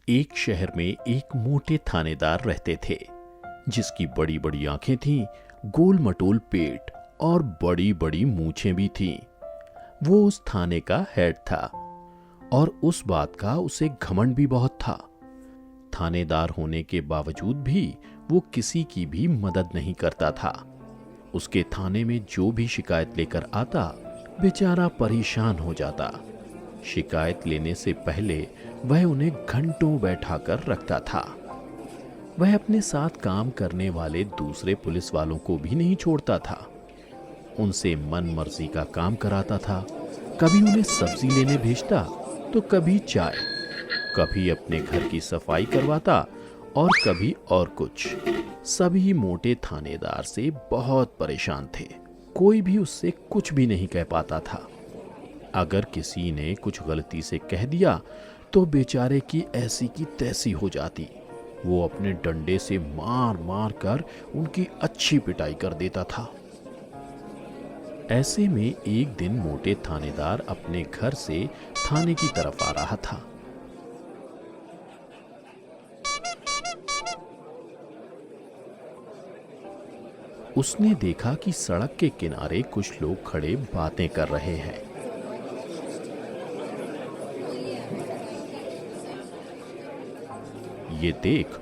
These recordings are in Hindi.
एक शहर में एक मोटे थानेदार रहते थे, जिसकी बड़ी बड़ी आंखें थीं, गोल मटोल पेट और बड़ी बड़ी मूछें भी थीं। वो उस थाने का हेड था और उस बात का उसे घमंड भी बहुत था। थानेदार होने के बावजूद भी वो किसी की भी मदद नहीं करता था। उसके थाने में जो भी शिकायत लेकर आता, बेचारा परेशान हो जाता। शिकायत लेने से पहले वह उन्हें घंटों बैठाकर रखता था। वह अपने साथ काम करने वाले दूसरे पुलिस वालों को भी नहीं छोड़ता था। उनसे मन मर्जी का काम कराता था। कभी उन्हें सब्जी लेने भेजता तो कभी चाय, कभी अपने घर की सफाई करवाता और कभी और कुछ। सभी मोटे थानेदार से बहुत परेशान थे। कोई भी उससे कुछ भी नहीं कह पाता था। अगर किसी ने कुछ गलती से कह दिया तो बेचारे की ऐसी की तैसी हो जाती। वो अपने डंडे से मार मार कर उनकी अच्छी पिटाई कर देता था। ऐसे में एक दिन मोटे थानेदार अपने घर से थाने की तरफ आ रहा था। उसने देखा कि सड़क के किनारे कुछ लोग खड़े बातें कर रहे हैं। ये देख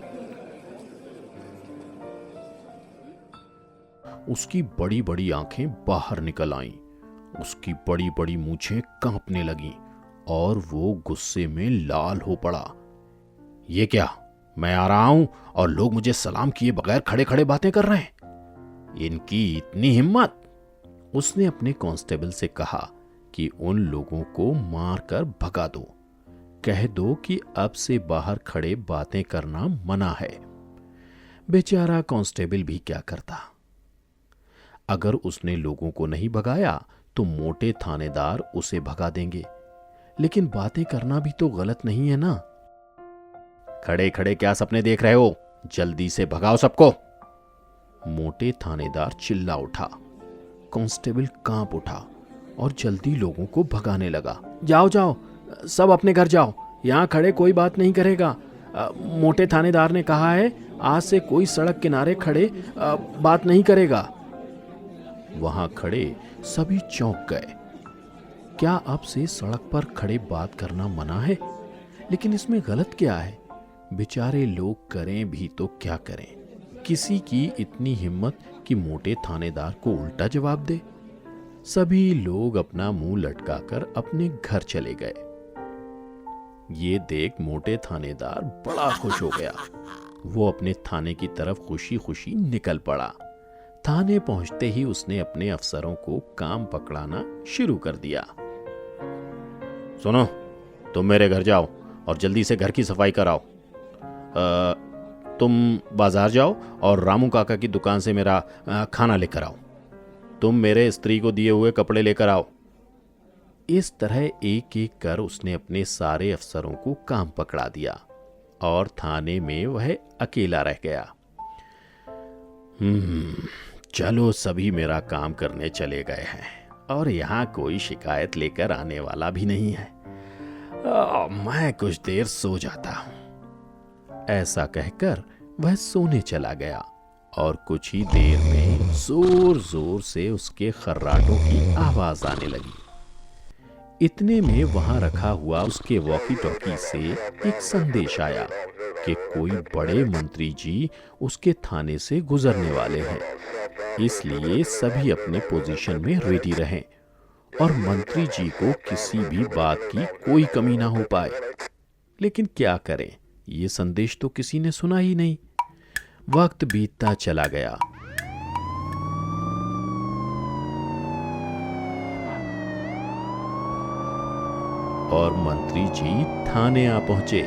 उसकी बड़ी बड़ी आंखें बाहर निकल आईं, उसकी बड़ी बड़ी मूछें कांपने लगीं और वो गुस्से में लाल हो पड़ा। ये क्या, मैं आ रहा हूं और लोग मुझे सलाम किए बगैर खड़े खड़े बातें कर रहे हैं? इनकी इतनी हिम्मत! उसने अपने कांस्टेबल से कहा कि उन लोगों को मारकर भगा दो। कह दो कि अब से बाहर खड़े बातें करना मना है। बेचारा कांस्टेबल भी क्या करता। अगर उसने लोगों को नहीं भगाया तो मोटे थानेदार उसे भगा देंगे। लेकिन बातें करना भी तो गलत नहीं है ना। खड़े खड़े क्या सपने देख रहे हो? जल्दी से भगाओ सबको। मोटे थानेदार चिल्ला उठा। कांस्टेबल कांप उठा और जल्दी लोगों को भगाने लगा। जाओ जाओ, सब अपने घर जाओ, यहां खड़े कोई बात नहीं करेगा। मोटे थानेदार ने कहा है आज से कोई सड़क किनारे खड़े बात नहीं करेगा। वहां खड़े सभी चौंक गए। क्या अब से सड़क पर खड़े बात करना मना है? लेकिन इसमें गलत क्या है? बेचारे लोग करें भी तो क्या करें? किसी की इतनी हिम्मत कि मोटे थानेदार को उल्टा जवाब दे। सभी लोग अपना मुंह लटकाकर अपने घर चले गए। ये देख मोटे थानेदार बड़ा खुश हो गया। वो अपने थाने की तरफ खुशी खुशी निकल पड़ा। थाने पहुंचते ही उसने अपने अफसरों को काम पकड़ाना शुरू कर दिया। सुनो, तुम मेरे घर जाओ और जल्दी से घर की सफाई कराओ। तुम बाजार जाओ और रामू काका की दुकान से मेरा खाना लेकर आओ। तुम मेरे स्त्री को दिए हुए कपड़े लेकर आओ। इस तरह एक एक कर उसने अपने सारे अफसरों को काम पकड़ा दिया और थाने में वह अकेला रह गया। चलो, सभी मेरा काम करने चले गए हैं और यहाँ कोई शिकायत लेकर आने वाला भी नहीं है। मैं कुछ देर सो जाता हूँ। ऐसा कहकर वह सोने चला गया और कुछ ही देर में जोर जोर से उसके खर्राटों की आवाज आने लगी। इतने में वहां रखा हुआ उसके वॉकी टॉकी से एक संदेश आया कि कोई बड़े मंत्री जी उसके थाने से गुजरने वाले हैं। इसलिए सभी अपने पोजीशन में रेडी रहें और मंत्री जी को किसी भी बात की कोई कमी ना हो पाए। लेकिन क्या करें, ये संदेश तो किसी ने सुना ही नहीं। वक्त बीतता चला गया। और मंत्री जी थाने आ पहुंचे।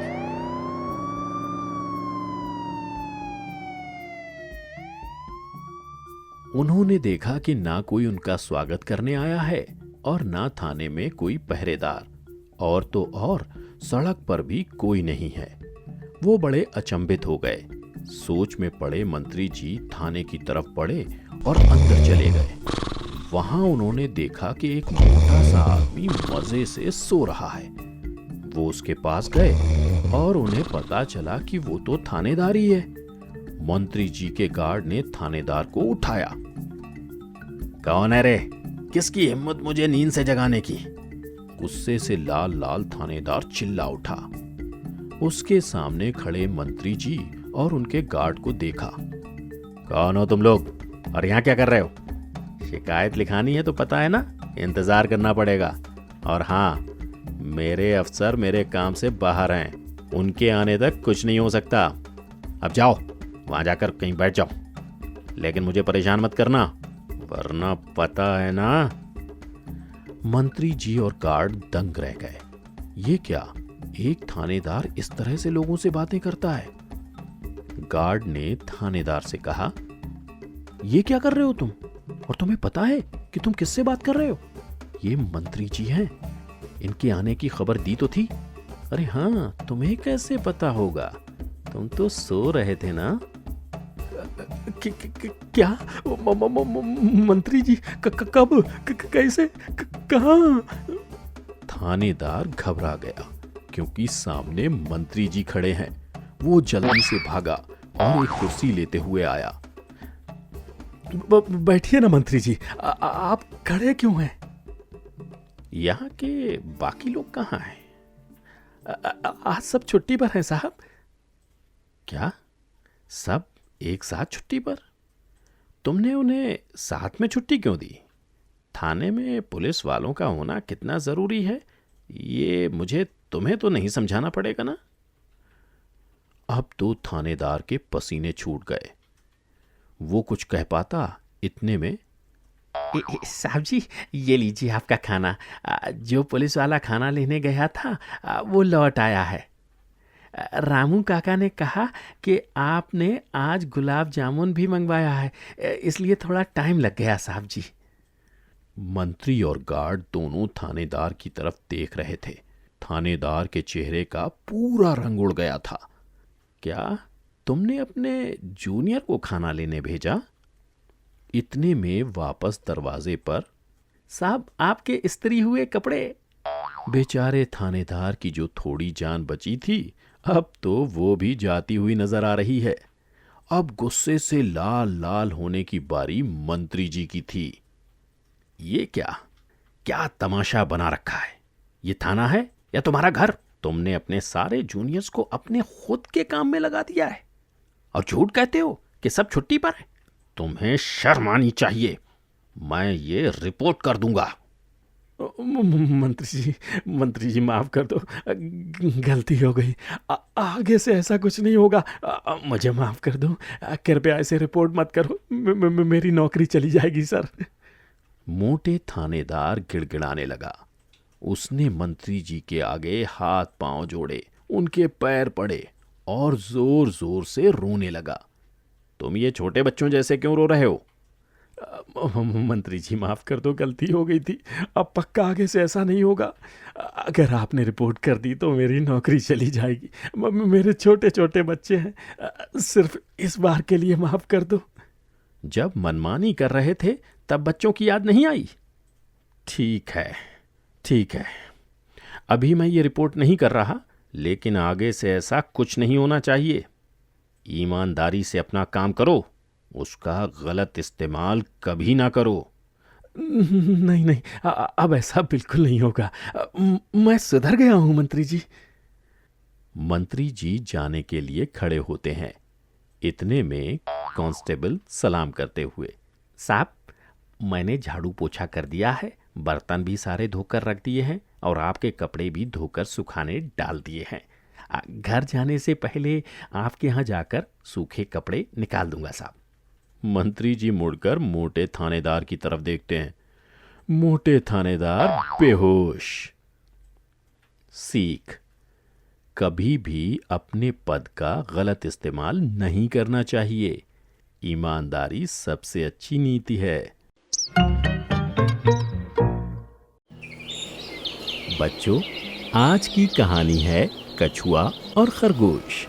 उन्होंने देखा कि ना कोई उनका स्वागत करने आया है और ना थाने में कोई पहरेदार, और तो और सड़क पर भी कोई नहीं है। वो बड़े अचंभित हो गए। सोच में पड़े मंत्री जी थाने की तरफ बढ़े और अंदर चले गए। वहां उन्होंने देखा कि एक मोटा सा आदमी मजे से सो रहा है। वो उसके पास गए और उन्हें पता चला कि वो तो थानेदार ही है। मंत्री जी के गार्ड ने थानेदार को उठाया। कौन है रे? किसकी हिम्मत मुझे नींद से जगाने की? गुस्से से लाल लाल थानेदार चिल्ला उठा। उसके सामने खड़े मंत्री जी और उनके गार्ड को देखा। कौन हो तुम लोग और यहाँ क्या कर रहे हो? शिकायत लिखानी है तो पता है ना, इंतजार करना पड़ेगा। और हाँ, मेरे अफसर मेरे काम से बाहर हैं, उनके आने तक कुछ नहीं हो सकता। अब जाओ, वहां जाकर कहीं बैठ जाओ, लेकिन मुझे परेशान मत करना, वरना पता है ना। मंत्री जी और गार्ड दंग रह गए। ये क्या, एक थानेदार इस तरह से लोगों से बातें करता है? गार्ड ने थानेदार से कहा, ये क्या कर रहे हो तुम? और तुम्हें पता है कि तुम किससे बात कर रहे हो? ये मंत्री जी हैं, इनके आने की खबर दी तो थी। अरे हाँ, तुम्हें कैसे पता होगा? तुम तो सो रहे थे ना। क्या? मंत्री जी कब? कैसे? कहाँ? थानेदार घबरा गया क्योंकि सामने मंत्री जी खड़े हैं। वो जल्दी से भागा और एक कुर्सी लेते हुए आया। बैठिए ना मंत्री जी, आप खड़े क्यों हैं? यहाँ के बाकी लोग कहाँ हैं? आज सब छुट्टी पर हैं साहब। क्या, सब एक साथ छुट्टी पर? तुमने उन्हें साथ में छुट्टी क्यों दी? थाने में पुलिस वालों का होना कितना जरूरी है, ये मुझे तुम्हें तो नहीं समझाना पड़ेगा ना। अब तो थानेदार के पसीने छूट गए। वो कुछ कह पाता, इतने में साहब जी, ये लीजिए आपका खाना। जो पुलिस वाला खाना लेने गया था वो लौट आया है। रामू काका ने कहा कि आपने आज गुलाब जामुन भी मंगवाया है, इसलिए थोड़ा टाइम लग गया साहब जी। मंत्री और गार्ड दोनों थानेदार की तरफ देख रहे थे। थानेदार के चेहरे का पूरा रंग उड़ गया था। क्या तुमने अपने जूनियर को खाना लेने भेजा? इतने में वापस दरवाजे पर, साहब आपके इस्त्री हुए कपड़े। बेचारे थानेदार की जो थोड़ी जान बची थी, अब तो वो भी जाती हुई नजर आ रही है। अब गुस्से से लाल लाल होने की बारी मंत्री जी की थी। ये क्या क्या तमाशा बना रखा है? ये थाना है या तुम्हारा घर? तुमने अपने सारे जूनियर्स को अपने खुद के काम में लगा दिया है और झूठ कहते हो कि सब छुट्टी पर है। तुम्हें शर्म आनी चाहिए। मैं ये रिपोर्ट कर दूंगा। मंत्री जी माफ कर दो, गलती हो गई। आगे से ऐसा कुछ नहीं होगा। मुझे माफ कर दो, कृपया ऐसे रिपोर्ट मत करो। मेरी नौकरी चली जाएगी सर। मोटे थानेदार गिड़गिड़ाने लगा। उसने मंत्री जी के आगे हाथ पांव जोड़े, उनके पैर पड़े और जोर जोर से रोने लगा। तुम ये छोटे बच्चों जैसे क्यों रो रहे हो? मंत्री जी माफ कर दो, गलती हो गई थी। अब पक्का आगे से ऐसा नहीं होगा। अगर आपने रिपोर्ट कर दी तो मेरी नौकरी चली जाएगी। मेरे छोटे छोटे बच्चे हैं, सिर्फ इस बार के लिए माफ कर दो। जब मनमानी कर रहे थे तब बच्चों की याद नहीं आई? ठीक है, ठीक है, अभी मैं ये रिपोर्ट नहीं कर रहा, लेकिन आगे से ऐसा कुछ नहीं होना चाहिए। ईमानदारी से अपना काम करो, उसका गलत इस्तेमाल कभी ना करो। नहीं नहीं, अब ऐसा बिल्कुल नहीं होगा। मैं सुधर गया हूं मंत्री जी। मंत्री जी जाने के लिए खड़े होते हैं। इतने में कांस्टेबल सलाम करते हुए, साहब मैंने झाड़ू पोछा कर दिया है, बर्तन भी सारे धोकर रख दिए हैं और आपके कपड़े भी धोकर सुखाने डाल दिए हैं। घर जाने से पहले आपके यहाँ जाकर सूखे कपड़े निकाल दूंगा साहब। मंत्री जी मुड़कर मोटे थानेदार की तरफ देखते हैं। मोटे थानेदार बेहोश। सीख, कभी भी अपने पद का गलत इस्तेमाल नहीं करना चाहिए। ईमानदारी सबसे अच्छी नीति है। बच्चों, आज की कहानी है कछुआ और खरगोश।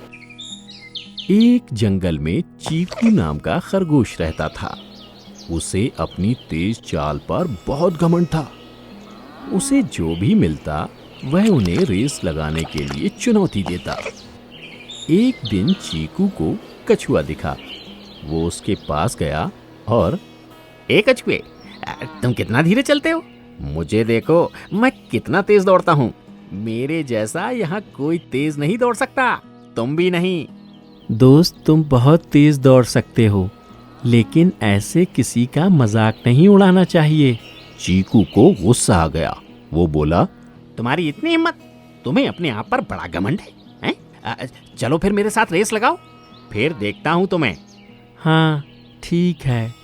एक जंगल में चीकू नाम का खरगोश रहता था। उसे अपनी तेज चाल पर बहुत घमंड था। उसे जो भी मिलता वह उन्हें रेस लगाने के लिए चुनौती देता। एक दिन चीकू को कछुआ दिखा। वो उसके पास गया और ए कछुए, तुम कितना धीरे चलते हो? मुझे देखो, मैं कितना तेज दौड़ता हूँ। मेरे जैसा यहाँ कोई तेज नहीं दौड़ सकता, तुम भी नहीं। दोस्त, तुम बहुत तेज दौड़ सकते हो, लेकिन ऐसे किसी का मजाक नहीं उड़ाना चाहिए। चीकू को गुस्सा आ गया। वो बोला, तुम्हारी इतनी हिम्मत? तुम्हें अपने आप पर बड़ा घमंड है, हैं? चलो फिर मेरे साथ रेस लगाओ, फिर देखता हूँ तुम्हें। हाँ ठीक है,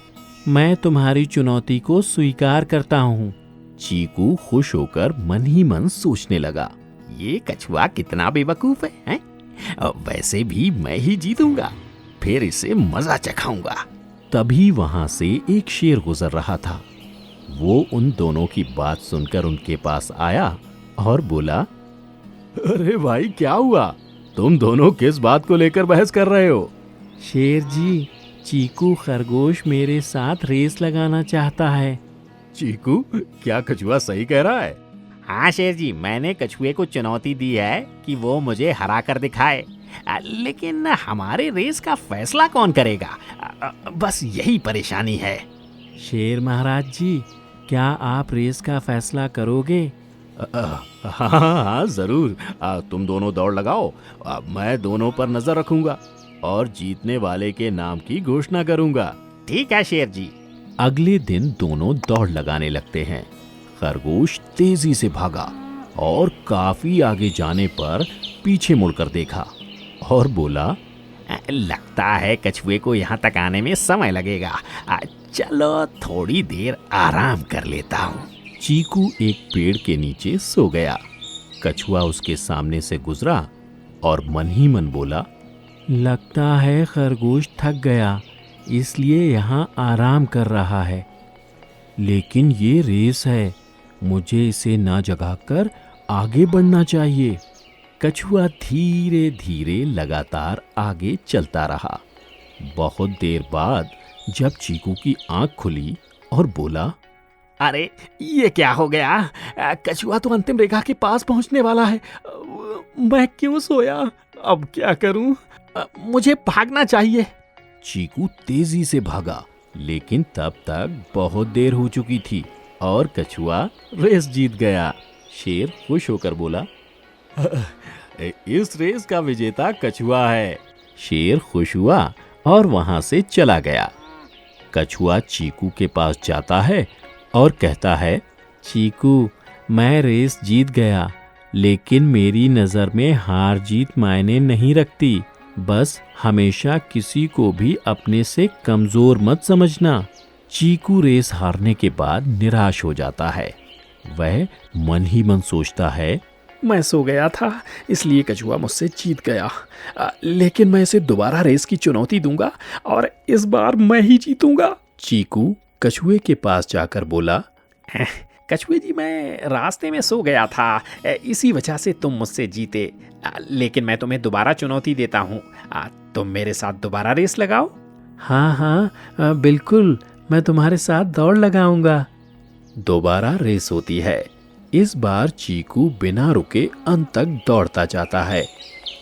मैं तुम्हारी चुनौती को स्वीकार करता हूँ। चीकू खुश होकर मन ही मन सोचने लगा, ये कछुआ कितना बेवकूफ है? वैसे भी मैं ही जीतूंगा, फिर इसे मजा चखाऊंगा। तभी वहां से एक शेर गुजर रहा था। वो उन दोनों की बात सुनकर उनके पास आया और बोला, अरे भाई, क्या हुआ? तुम दोनों किस बात को लेकर बहस कर रहे हो? शेर जी, चीकू खरगोश मेरे साथ रेस लगाना चाहता है। चीकू, क्या कछुआ सही कह रहा है? हाँ शेर जी, मैंने कछुए को चुनौती दी है कि वो मुझे हरा कर दिखाए, लेकिन हमारे रेस का फैसला कौन करेगा? बस यही परेशानी है। शेर महाराज जी, क्या आप रेस का फैसला करोगे? हाँ हाँ जरूर, तुम दोनों दौड़ लगाओ, मैं दोनों पर नजर रखूंगा और जीतने वाले के नाम की घोषणा करूंगा। ठीक है शेर जी। अगले दिन दोनों दौड़ लगाने लगते हैं। खरगोश तेजी से भागा और काफी आगे जाने पर पीछे मुड़कर देखा और बोला, लगता है कछुए को यहाँ तक आने में समय लगेगा, चलो थोड़ी देर आराम कर लेता हूँ। चीकू एक पेड़ के नीचे सो गया। कछुआ उसके सामने से गुजरा और मन ही मन बोला, लगता है खरगोश थक गया, इसलिए यहाँ आराम कर रहा है। लेकिन ये रेस है, मुझे इसे ना जगाकर आगे बढ़ना चाहिए। कछुआ धीरे धीरे लगातार आगे चलता रहा। बहुत देर बाद जब चीकू की आंख खुली और बोला, अरे ये क्या हो गया? कछुआ तो अंतिम रेखा के पास पहुंचने वाला है। मैं क्यों सोया? अब क्या करूं? मुझे भागना चाहिए। चीकू तेजी से भागा, लेकिन तब तक बहुत देर हो चुकी थी और कछुआ रेस जीत गया। शेर खुश होकर बोला, इस रेस का विजेता कछुआ है। शेर खुश हुआ और वहां से चला गया। कछुआ चीकू के पास जाता है और कहता है, चीकू, मैं रेस जीत गया, लेकिन मेरी नजर में हार जीत मायने नहीं रखती। बस हमेशा किसी को भी अपने से कमजोर मत समझना। चीकू रेस हारने के बाद निराश हो जाता है। वह मन ही मन सोचता है, मैं सो गया था, इसलिए कछुआ मुझसे जीत गया, लेकिन मैं इसे दोबारा रेस की चुनौती दूंगा और इस बार मैं ही जीतूंगा। चीकू कछुए के पास जाकर बोला, कछुए जी, मैं रास्ते में सो गया था, इसी वजह से तुम मुझसे जीते, लेकिन मैं तुम्हें दोबारा चुनौती देता हूँ, तुम मेरे साथ दोबारा रेस लगाओ। हाँ हाँ बिल्कुल, मैं तुम्हारे साथ दौड़ लगाऊंगा। दोबारा रेस होती है। इस बार चीकू बिना रुके अंत तक दौड़ता जाता है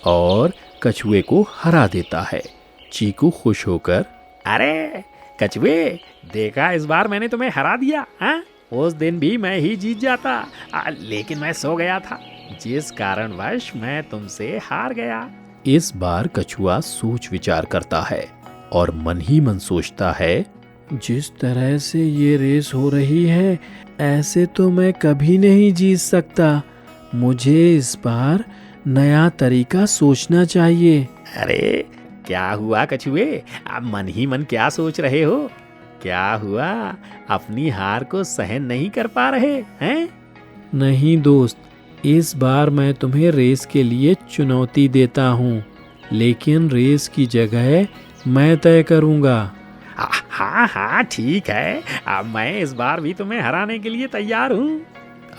और कछुए को हरा देता है। चीकू खुश होकर, अरे कछुए, देखा, इस बार मैंने तुम्हें हरा दिया। हाँ, उस दिन भी मैं ही जीत जाता, लेकिन मैं सो गया था, जिस कारणवश मैं तुमसे हार गया। इस बार कछुआ सोच विचार करता है और मन ही मन सोचता है, जिस तरह से ये रेस हो रही है, ऐसे तो मैं कभी नहीं जीत सकता। मुझे इस बार नया तरीका सोचना चाहिए। अरे क्या हुआ कछुए, आप मन ही मन क्या सोच रहे हो? क्या हुआ, अपनी हार को सहन नहीं कर पा रहे हैं? नहीं दोस्त, इस बार मैं तुम्हें रेस के लिए चुनौती देता हूँ, लेकिन रेस की जगह मैं तय करूँगा। हाँ हाँ ठीक है, मैं इस बार भी तुम्हें हराने के लिए तैयार हूँ।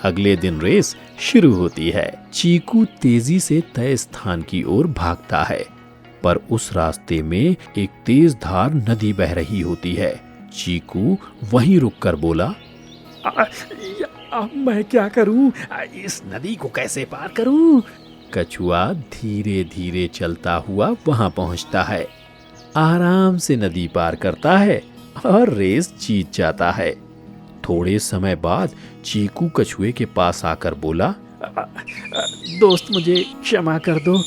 अगले दिन रेस शुरू होती है। चीकू तेजी से तय स्थान की ओर भागता है, पर उस रास्ते में एक तेज धार नदी बह रही होती है। चीकू वहीं रुककर बोला, अब मैं क्या करूं? इस नदी को कैसे पार करूं? कछुआ धीरे धीरे चलता हुआ वहां पहुंचता है, आराम से नदी पार करता है और रेस जीत जाता है। थोड़े समय बाद चीकू कछुए के पास आकर बोला, दोस्त मुझे क्षमा कर दो,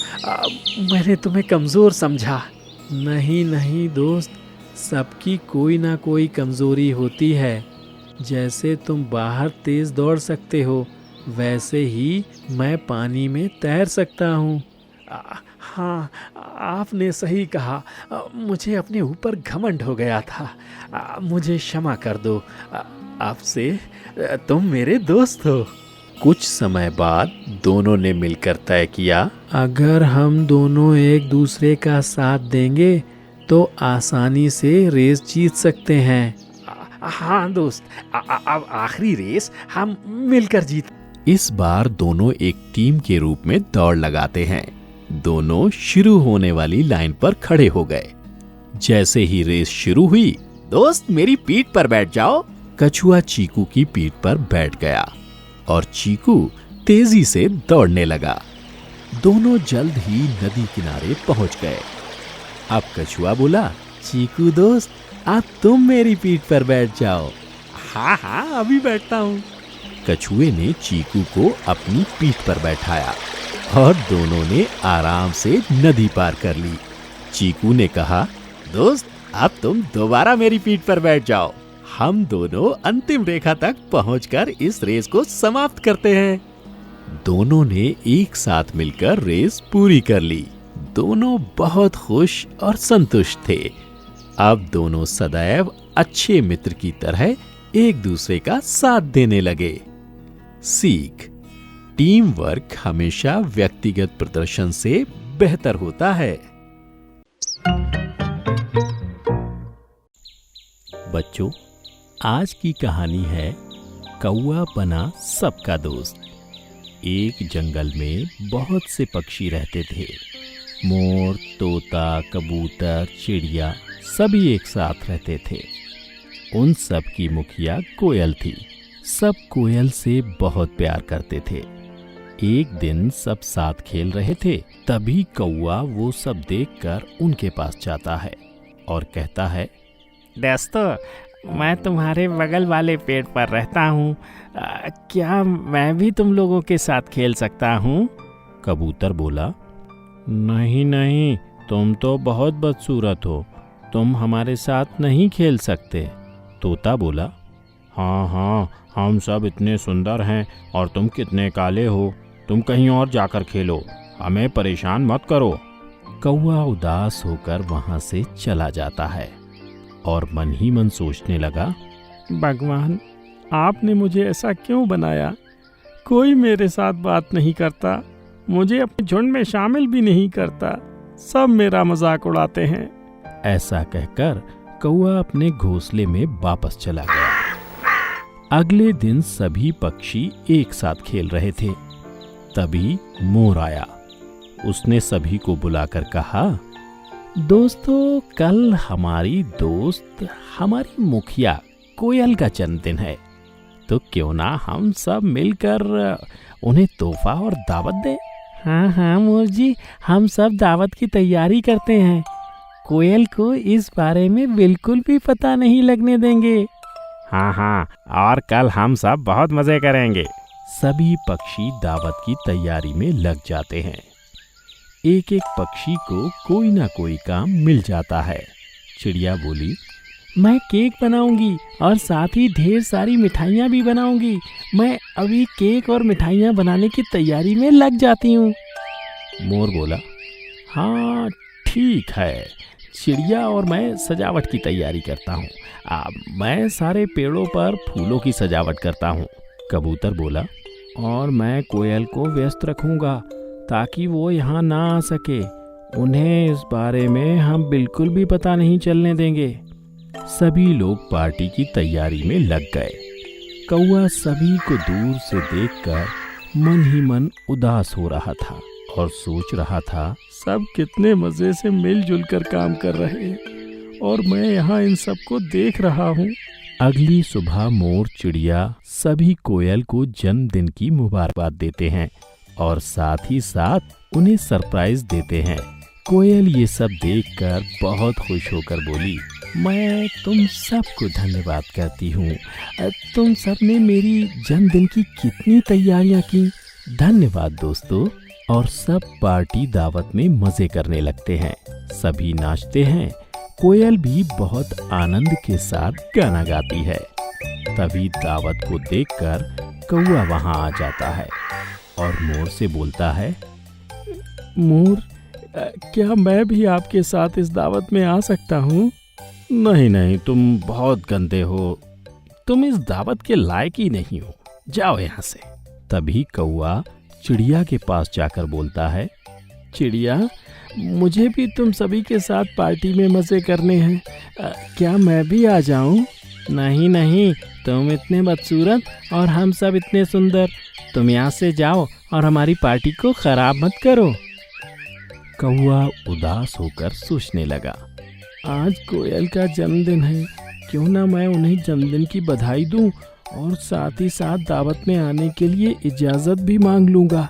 मैंने तुम्हें कमज़ोर समझा। नहीं नहीं दोस्त, सबकी कोई ना कोई कमज़ोरी होती है। जैसे तुम बाहर तेज दौड़ सकते हो, वैसे ही मैं पानी में तैर सकता हूँ। हाँ, आपने सही कहा। मुझे अपने ऊपर घमंड हो गया था। मुझे क्षमा कर दो। आपसे तुम मेरे दोस्त हो। कुछ समय बाद दोनों ने मिलकर तय किया, अगर हम दोनों एक दूसरे का साथ देंगे तो आसानी से रेस जीत सकते हैं। हाँ दोस्त, अब आखिरी रेस हम मिलकर जीत। इस बार दोनों एक टीम के रूप में दौड़ लगाते हैं। दोनों शुरू होने वाली लाइन पर खड़े हो गए। जैसे ही रेस शुरू हुई, दोस्त मेरी पीठ पर बैठ जाओ। कछुआ चीकू की पीठ पर बैठ गया और चीकू तेजी से दौड़ने लगा। दोनों जल्द ही नदी किनारे पहुंच गए। अब कछुआ बोला, चीकू दोस्त, अब तुम मेरी पीठ पर बैठ जाओ। हाँ हाँ, अभी बैठता हूँ। कछुए ने चीकू को अपनी पीठ पर बैठाया और दोनों ने आराम से नदी पार कर ली। चीकू ने कहा, दोस्त अब तुम दोबारा मेरी पीठ पर बैठ जाओ। हम दोनों अंतिम रेखा तक पहुंचकर इस रेस को समाप्त करते हैं। दोनों ने एक साथ मिलकर रेस पूरी कर ली। दोनों बहुत खुश और संतुष्ट थे। अब दोनों सदैव अच्छे मित्र की तरह एक दूसरे का साथ देने लगे। सीख: टीम वर्क हमेशा व्यक्तिगत प्रदर्शन से बेहतर होता है। बच्चों, आज की कहानी है कौआ बना सबका दोस्त। एक जंगल में बहुत से पक्षी रहते थे। मोर, तोता, कबूतर, चिड़िया सभी एक साथ रहते थे। उन सब की मुखिया कोयल थी। सब कोयल से बहुत प्यार करते थे। एक दिन सब साथ खेल रहे थे, तभी कौआ वो सब देखकर उनके पास जाता है और कहता है, दोस्तों, मैं तुम्हारे बगल वाले पेड़ पर रहता हूँ। क्या मैं भी तुम लोगों के साथ खेल सकता हूँ? कबूतर बोला, नहीं नहीं, तुम तो बहुत बदसूरत हो, तुम हमारे साथ नहीं खेल सकते। तोता बोला, हाँ हाँ, हम सब इतने सुंदर हैं और तुम कितने काले हो, तुम कहीं और जाकर खेलो, हमें परेशान मत करो। कौआ उदास होकर वहां से चला जाता है और मन ही मन सोचने लगा, भगवान, आपने मुझे ऐसा क्यों बनाया? कोई मेरे साथ बात नहीं करता, मुझे अपने झुंड में शामिल भी नहीं करता, सब मेरा मजाक उड़ाते हैं। ऐसा कहकर कौआ अपने घोंसले में वापस चला गया। अगले दिन सभी पक्षी एक साथ खेल रहे थे। तभी मोर आया। उसने सभी को बुलाकर कहा, दोस्तों, कल हमारी दोस्त, हमारी मुखिया कोयल का जन्मदिन है, तो क्यों ना हम सब मिलकर उन्हें तोहफा और दावत दें। हाँ हाँ मोर जी, हम सब दावत की तैयारी करते हैं। कोयल को इस बारे में बिल्कुल भी पता नहीं लगने देंगे। हाँ हाँ, और कल हम सब बहुत मजे करेंगे। सभी पक्षी दावत की तैयारी में लग जाते हैं। एक एक पक्षी को कोई ना कोई काम मिल जाता है। चिड़िया बोली, मैं केक बनाऊंगी और साथ ही ढेर सारी मिठाइयाँ भी बनाऊंगी। मैं अभी केक और मिठाइयाँ बनाने की तैयारी में लग जाती हूँ। मोर बोला, हाँ ठीक है, चिड़िया और मैं सजावट की तैयारी करता हूँ। मैं सारे पेड़ों पर फूलों की सजावट करता हूँ। कबूतर बोला, और मैं कोयल को व्यस्त रखूँगा ताकि वो यहाँ ना आ सके। उन्हें इस बारे में हम बिल्कुल भी पता नहीं चलने देंगे। सभी लोग पार्टी की तैयारी में लग गए। कौआ सभी को दूर से देखकर मन ही मन उदास हो रहा था और सोच रहा था, सब कितने मजे से मिलजुल कर काम कर रहे हैं और मैं यहाँ इन सबको देख रहा हूँ। अगली सुबह मोर, चिड़िया सभी कोयल को जन्मदिन की मुबारकबाद देते हैं और साथ ही साथ उन्हें सरप्राइज देते हैं। कोयल ये सब देखकर बहुत खुश होकर बोली, मैं तुम सबको धन्यवाद करती हूँ। तुम सब ने मेरी जन्मदिन की कितनी तैयारियां की। धन्यवाद दोस्तों। और सब पार्टी दावत में मजे करने लगते हैं। सभी नाचते हैं। कोयल भी बहुत आनंद के साथ गाना गाती है। तभी दावत को देखकर कौवा वहां आ जाता है और मोर से बोलता है, मोर, क्या मैं भी आपके साथ इस दावत में आ सकता हूँ? नहीं नहीं, तुम बहुत गंदे हो, तुम इस दावत के लायक ही नहीं हो, जाओ यहाँ से। तभी कौवा चिड़िया के पास जाकर बोलता है, चिड़िया, मुझे भी तुम सभी के साथ पार्टी में मजे करने हैं, क्या मैं भी आ जाऊं? नहीं नहीं, तुम इतने बदसूरत और हम सब इतने सुंदर, तुम यहाँ से जाओ और हमारी पार्टी को खराब मत करो। कौवा उदास होकर सोचने लगा, आज कोयल का जन्मदिन है, क्यों ना मैं उन्हें जन्मदिन की बधाई दूं और साथ ही साथ दावत में आने के लिए इजाजत भी मांग लूंगा।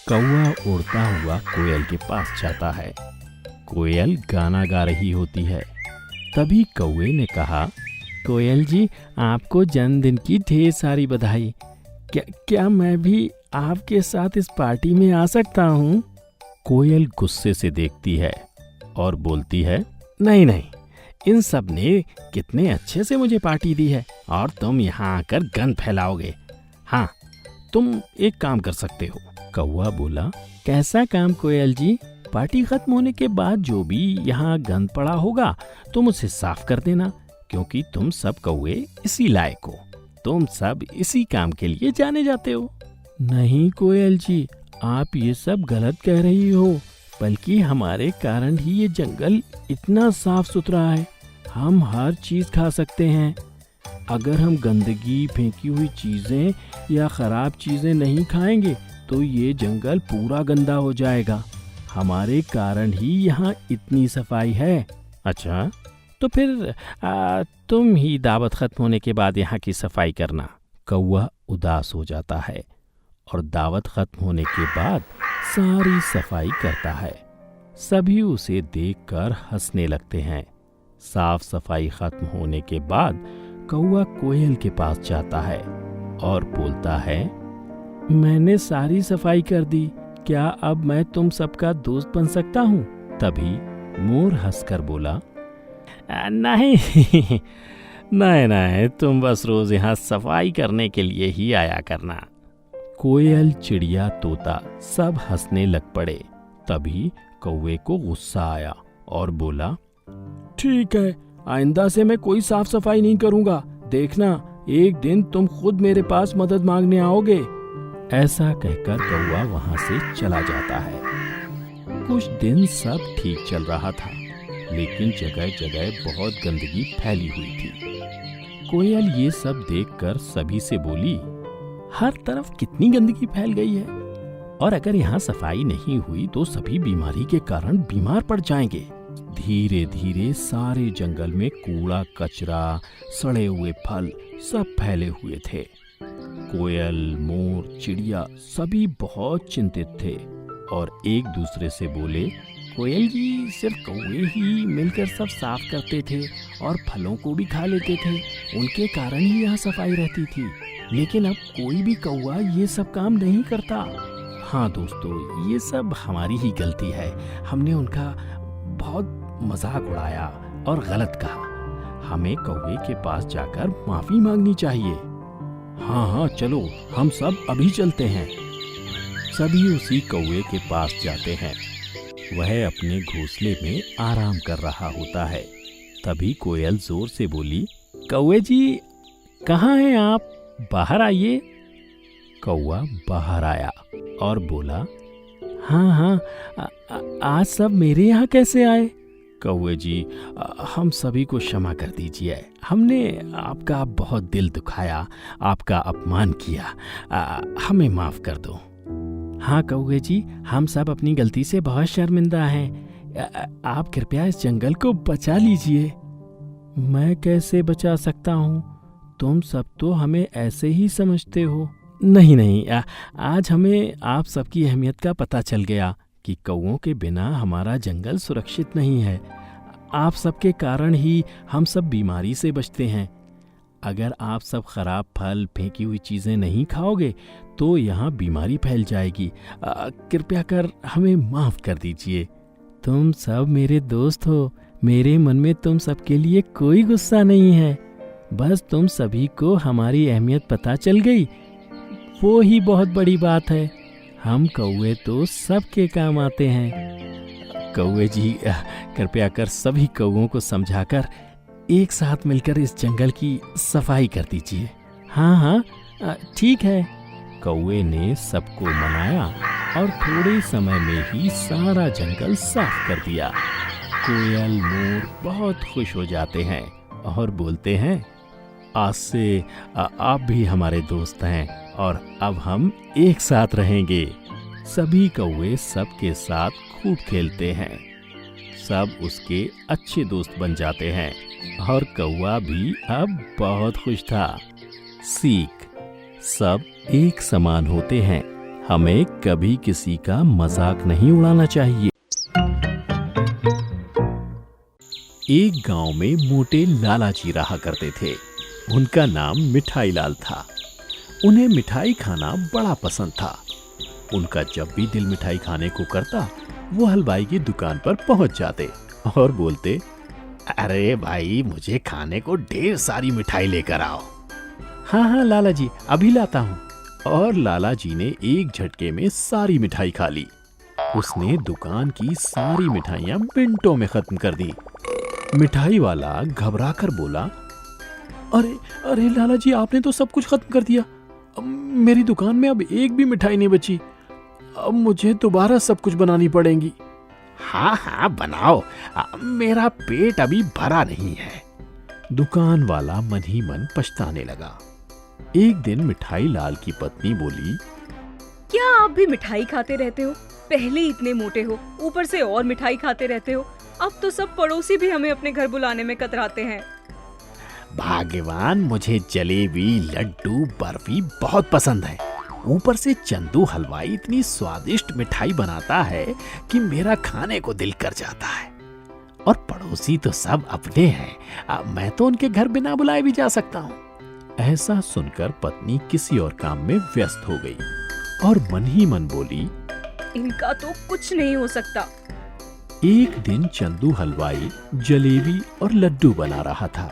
कौवा उड़ता हुआ कोयल के पास जाता है। कोयल गाना गा रही होती है। तभी कौवे ने कहा, कोयल जी, आपको जन्मदिन की ढेर सारी बधाई। क्या मैं भी आपके साथ इस पार्टी में आ सकता हूँ? कोयल गुस्से से देखती है और बोलती है, नहीं नहीं, इन सब ने कितने अच्छे से मुझे पार्टी दी है और तुम यहाँ आकर गंद फैलाओगे। हाँ, तुम एक काम कर सकते हो। कौवा बोला, कैसा काम कोयल जी? पार्टी खत्म होने के बाद जो भी यहाँ गंद पड़ा होगा तुम उसे साफ कर देना, क्योंकि तुम सब कौवे इसी लायक हो। तुम सब इसी काम के लिए जाने जाते हो। नहीं कोयल जी, आप ये सब गलत कह रही हो, बल्कि हमारे कारण ही ये जंगल इतना साफ सुथरा है। हम हर चीज खा सकते हैं। अगर हम गंदगी, फेंकी हुई चीजें या खराब चीजें नहीं खाएंगे तो ये जंगल पूरा गंदा हो जाएगा। हमारे कारण ही यहाँ इतनी सफाई है। अच्छा, तो फिर तुम ही दावत खत्म होने के बाद यहाँ की सफाई करना। कौवा उदास हो जाता है और दावत खत्म होने के बाद सारी सफाई करता है। सभी उसे देखकर हंसने लगते हैं। साफ सफाई खत्म होने के बाद कौवा कोयल के पास जाता है और बोलता है, मैंने सारी सफाई कर दी, क्या अब मैं तुम सबका दोस्त बन सकता हूँ? तभी मोर हंसकर बोला, नहीं नहीं नहीं, तुम बस रोज यहाँ सफाई करने के लिए ही आया करना। कोयल, चिड़िया, तोता सब हंसने लग पड़े। तभी कौवे को गुस्सा आया और बोला, ठीक है, आइंदा से मैं कोई साफ सफाई नहीं करूंगा। देखना, एक दिन तुम खुद मेरे पास मदद मांगने आओगे। ऐसा कहकर कौवा वहां से चला जाता है। कुछ दिन सब ठीक चल रहा था, लेकिन जगह जगह बहुत गंदगी फैली हुई थी। कोयल ये सब देखकर सभी से बोली, हर तरफ कितनी गंदगी फैल गई है, और अगर यहाँ सफाई नहीं हुई तो सभी बीमारी के कारण बीमार पड़ जाएंगे। धीरे धीरे सारे जंगल में कूड़ा, कचरा, सड़े हुए फल सब फैले हुए थे। कोयल, मोर, चिड़िया सभी बहुत चिंतित थे और एक दूसरे से बोले, कोयल जी, सिर्फ कौवे ही मिलकर सब साफ करते थे और फलों को भी खा लेते थे, उनके कारण ही यहाँ सफाई रहती थी। लेकिन अब कोई भी कौवा ये सब काम नहीं करता। हाँ दोस्तों, ये सब हमारी ही गलती है। हमने उनका बहुत मजाक उड़ाया और गलत कहा। हमें कौवे के पास जाकर माफी मांगनी चाहिए। हाँ हाँ, चलो हम सब अभी चलते हैं। सभी उसी कौवे के पास जाते हैं। वह अपने घोंसले में आराम कर रहा होता है। तभी कोयल जोर से बोली, कौवे जी, कहाँ हैं आप? बाहर आइए। कौवा बाहर आया और बोला, हाँ हाँ, आज सब मेरे यहाँ कैसे आए? कौवे जी, हम सभी को क्षमा कर दीजिए। हमने आपका बहुत दिल दुखाया, आपका अपमान किया, हमें माफ कर दो। हाँ कौवे जी, हम सब अपनी गलती से बहुत शर्मिंदा हैं। आप कृपया इस जंगल को बचा लीजिए। मैं कैसे बचा सकता हूँ? तुम सब तो हमें ऐसे ही समझते हो। नहीं नहीं, आज हमें आप सबकी अहमियत का पता चल गया कि कौओं के बिना हमारा जंगल सुरक्षित नहीं है। आप सबके कारण ही हम सब बीमारी से बचते हैं। अगर आप सब खराब फल, फेंकी हुई चीज़ें नहीं खाओगे तो यहाँ बीमारी फैल जाएगी। कृपया कर हमें माफ़ कर दीजिए। तुम सब मेरे दोस्त हो, मेरे मन में तुम सबके लिए कोई गुस्सा नहीं है। बस तुम सभी को हमारी अहमियत पता चल गई, वो ही बहुत बड़ी बात है। हम कौवे तो सबके काम आते हैं। कौवे जी, कृपया कर सभी कौवों को समझाकर एक साथ मिलकर इस जंगल की सफाई कर दीजिए। हाँ हाँ, ठीक है। कौवे ने सबको मनाया और थोड़े समय में ही सारा जंगल साफ कर दिया। कोयल, मोर बहुत खुश हो जाते हैं और बोलते हैं, आज से आप भी हमारे दोस्त हैं और अब हम एक साथ रहेंगे। सभी कौवे सबके साथ खूब खेलते हैं। सब उसके अच्छे दोस्त बन जाते हैं और कौवा भी अब बहुत खुश था। सीख: सब एक समान होते हैं। हमें कभी किसी का मजाक नहीं उड़ाना चाहिए। एक गांव में मोटे लाला जी रहा करते थे। उनका नाम मिठाई लाल था। उन्हें मिठाई खाना बड़ा पसंद था। उनका जब भी दिल मिठाई खाने को करता, वो हलवाई की दुकान पर पहुंच जाते और बोलते, अरे भाई, मुझे खाने को ढेर सारी मिठाई लेकर आओ। हाँ हाँ लाला जी, अभी लाता हूँ। और लाला जी ने एक झटके में सारी मिठाई खा ली। उसने दुकान की सारी मिठाइयाँ मिनटों में खत्म कर दी। मिठाई वाला घबरा कर बोला, अरे अरे लाला जी, आपने तो सब कुछ खत्म कर दिया। मेरी दुकान में अब एक भी मिठाई नहीं बची। अब मुझे दोबारा सब कुछ बनानी पड़ेगी। हाँ हाँ बनाओ, मेरा पेट अभी भरा नहीं है। दुकान वाला मन ही मन पछताने लगा। एक दिन मिठाई लाल की पत्नी बोली, क्या आप भी मिठाई खाते रहते हो? पहले इतने मोटे हो, ऊपर से और मिठाई खाते रहते हो। अब तो सब पड़ोसी भी हमें अपने घर बुलाने में कतराते हैं। भाग्यवान, मुझे जलेबी, लड्डू, बर्फी बहुत पसंद है। ऊपर से चंदू हलवाई इतनी स्वादिष्ट मिठाई बनाता है कि मेरा खाने को दिल कर जाता है। और पड़ोसी तो सब अपने हैं, मैं तो उनके घर बिना बुलाए भी जा सकता हूँ। ऐसा सुनकर पत्नी किसी और काम में व्यस्त हो गई और मन ही मन बोली, इनका तो कुछ नहीं हो सकता। एक दिन चंदू हलवाई जलेबी और लड्डू बना रहा था।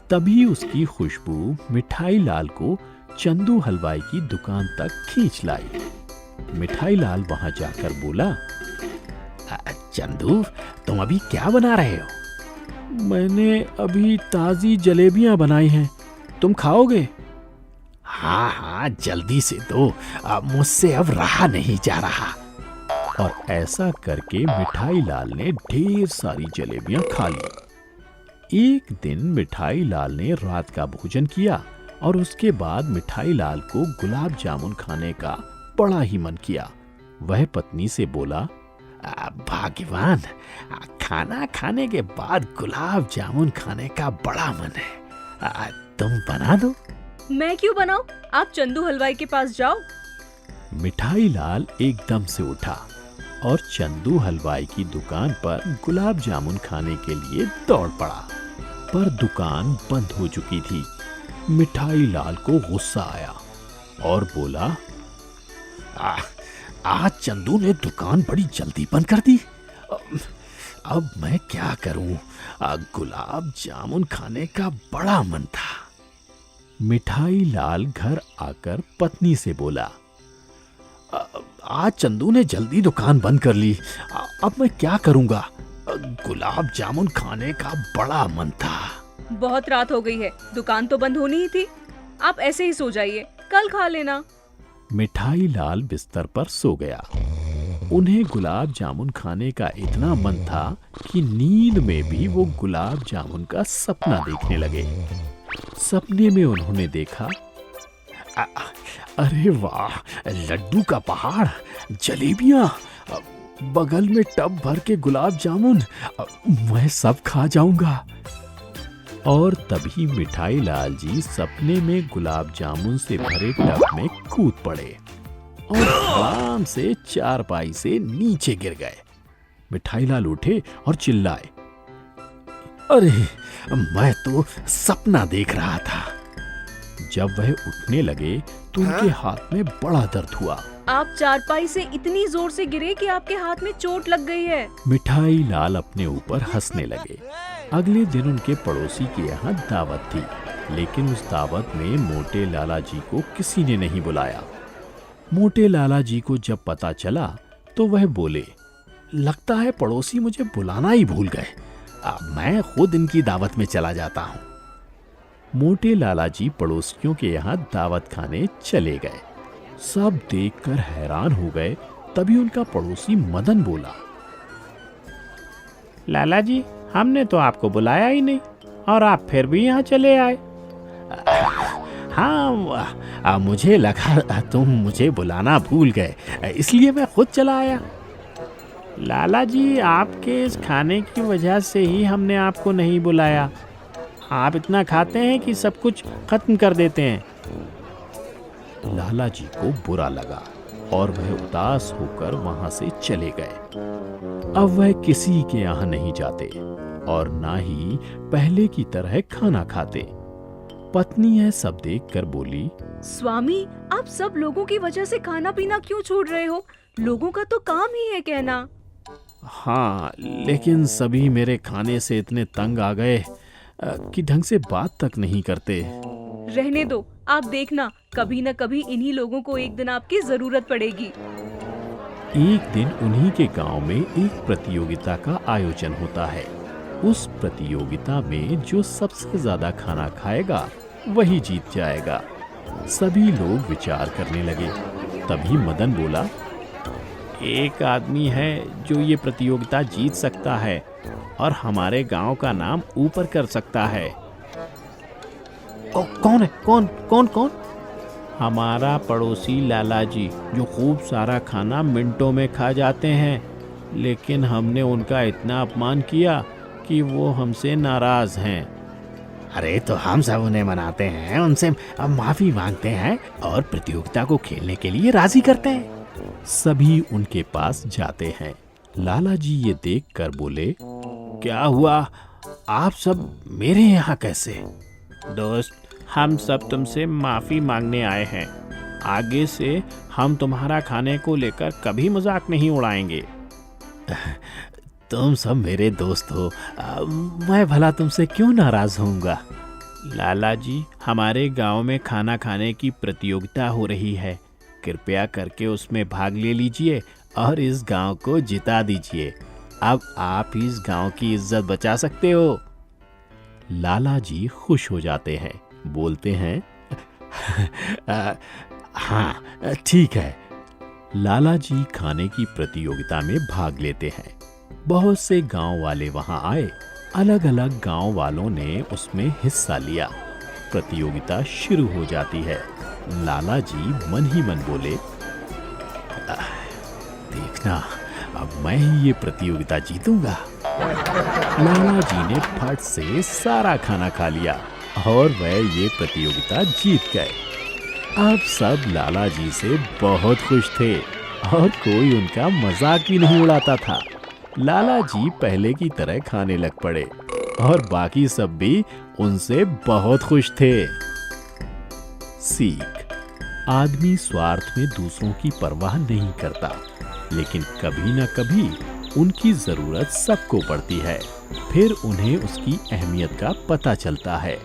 तभी उसकी खुशबू मिठाई लाल को चंदू हलवाई की दुकान तक खींच लाई। मिठाई लाल वहां जाकर बोला, चंदू, तुम अभी क्या बना रहे हो? मैंने अभी ताजी जलेबियां बनाई हैं, तुम खाओगे? हाँ हाँ, जल्दी से दो, मुझसे अब रहा नहीं जा रहा। और ऐसा करके मिठाई लाल ने ढेर सारी जलेबियां खा ली। एक दिन मिठाई लाल ने रात का भोजन किया और उसके बाद मिठाई लाल को गुलाब जामुन खाने का बड़ा ही मन किया। वह पत्नी से बोला, भाग्यवान, खाना खाने के बाद गुलाब जामुन खाने का बड़ा मन है, तुम बना दो। मैं क्यों बनाऊं? आप चंदू हलवाई के पास जाओ। मिठाई लाल एकदम से उठा और चंदू हलवाई की दुकान पर गुलाब जामुन खाने के लिए दौड़ पड़ा। पर दुकान बंद हो चुकी थी। मिठाई लाल को गुस्सा आया और बोला, आज चंदू ने दुकान बड़ी जल्दी बंद कर दी। अब मैं क्या करूं? गुलाब जामुन खाने का बड़ा मन था। मिठाई लाल घर आकर पत्नी से बोला, आज चंदू ने जल्दी दुकान बंद कर ली, अब मैं क्या करूंगा? गुलाब जामुन खाने का बड़ा मन था। बहुत रात हो गई है, दुकान तो बंद होनी ही थी। आप ऐसे ही सो जाइए, कल खा लेना। मिठाई लाल बिस्तर पर सो गया। उन्हें गुलाब जामुन खाने का इतना मन था कि नींद में भी वो गुलाब जामुन का सपना देखने लगे। सपने में उन्होंने देखा, अरे वाह, लड्डू का पहाड़, जलेबियां, बगल में टब भर के गुलाब जामुन, मैं सब खा जाऊंगा। और तभी मिठाई लाल जी सपने में गुलाब जामुन से भरे टब में कूद पड़े और आराम से चारपाई से नीचे गिर गए। मिठाई लाल उठे और चिल्लाए, अरे मैं तो सपना देख रहा था। जब वह उठने लगे तो उनके हाथ में बड़ा दर्द हुआ। आप चारपाई से इतनी जोर से गिरे कि आपके हाथ में चोट लग गई है। मिठाई लाल अपने ऊपर हंसने लगे। अगले दिन उनके पड़ोसी के यहाँ दावत थी, लेकिन उस दावत में मोटे लाला जी को किसी ने नहीं बुलाया। मोटे लाला जी को जब पता चला तो वह बोले, लगता है पड़ोसी मुझे बुलाना ही भूल गए। मैं खुद इनकी दावत में चला जाता हूँ। मोटे लाला जी पड़ोसियों के यहाँ दावत खाने चले गए। सब देखकर हैरान हो गए। तभी उनका पड़ोसी मदन बोला, लाला जी, हमने तो आपको बुलाया ही नहीं और आप फिर भी यहाँ चले आए। हाँ, मुझे लगा तुम मुझे बुलाना भूल गए, इसलिए मैं खुद चला आया। लाला जी, आपके इस खाने की वजह से ही हमने आपको नहीं बुलाया। आप इतना खाते हैं कि सब कुछ खत्म कर देते हैं। लाला जी को बुरा लगा और वह उदास होकर वहां से चले गए। अब वह किसी के यहाँ नहीं जाते और ना ही पहले की तरह खाना खाते। पत्नी यह सब देखकर बोली, स्वामी, आप सब लोगों की वजह से खाना पीना क्यों छोड़ रहे हो? लोगों का तो काम ही है कहना। हाँ, लेकिन सभी मेरे खाने से इतने तंग आ गए कि ढंग से बात तक नहीं करते। रहने दो, आप देखना, कभी न कभी इन्हीं लोगों को एक दिन आपकी जरूरत पड़ेगी। एक दिन उन्हीं के गांव में एक प्रतियोगिता का आयोजन होता है। उस प्रतियोगिता में जो सबसे ज्यादा खाना खाएगा वही जीत जाएगा। सभी लोग विचार करने लगे। तभी मदन बोला, एक आदमी है जो ये प्रतियोगिता जीत सकता है और हमारे गांव का नाम ऊपर कर सकता है। कौन है? कौन? हमारा पड़ोसी लाला जी, जो खूब सारा खाना मिनटों में खा जाते हैं, लेकिन हमने उनका इतना अपमान किया कि वो हमसे नाराज हैं। अरे तो हम सब उन्हें मनाते हैं, उनसे माफी मांगते हैं और प्रतियोगिता को खेलने के लिए राजी करते हैं। सभी उनके पास जाते हैं। लाला जी ये देखकर बोले, क्या हुआ? आप सब मेरे यहाँ कैसे? दोस्त, हम सब तुमसे माफी मांगने आए हैं। आगे से हम तुम्हारा खाने को लेकर कभी मजाक नहीं उड़ाएंगे। तुम सब मेरे दोस्त हो, मैं भला तुमसे क्यों नाराज होऊंगा? लाला जी, हमारे गांव में खाना खाने की प्रतियोगिता हो रही है। कृपया करके उसमें भाग ले लीजिए और इस गांव को जिता दीजिए। अब आप इस गांव की इज्जत बचा सकते हो। लाला जी खुश हो जाते हैं, बोलते हैं, हाँ ठीक है। लाला जी खाने की प्रतियोगिता में भाग लेते हैं। बहुत से गांव वाले वहां आए। अलग अलग गांव वालों ने उसमें हिस्सा लिया। प्रतियोगिता शुरू हो जाती है। लाला जी मन ही मन बोले, देखना, अब मैं ही ये प्रतियोगिता जीतूंगा। लाला जी ने फट से सारा खाना खा लिया और वह ये प्रतियोगिता जीत गए। अब सब लाला जी से बहुत खुश थे और कोई उनका मजाक भी नहीं उड़ाता था। लाला जी पहले की तरह खाने लग पड़े और बाकी सब भी उनसे बहुत खुश थे। सीख: आदमी स्वार्थ में दूसरों की परवाह नहीं करता, लेकिन कभी न कभी उनकी जरूरत सबको पड़ती है। फिर उन्हें उसकी अहमियत का पता चलता है।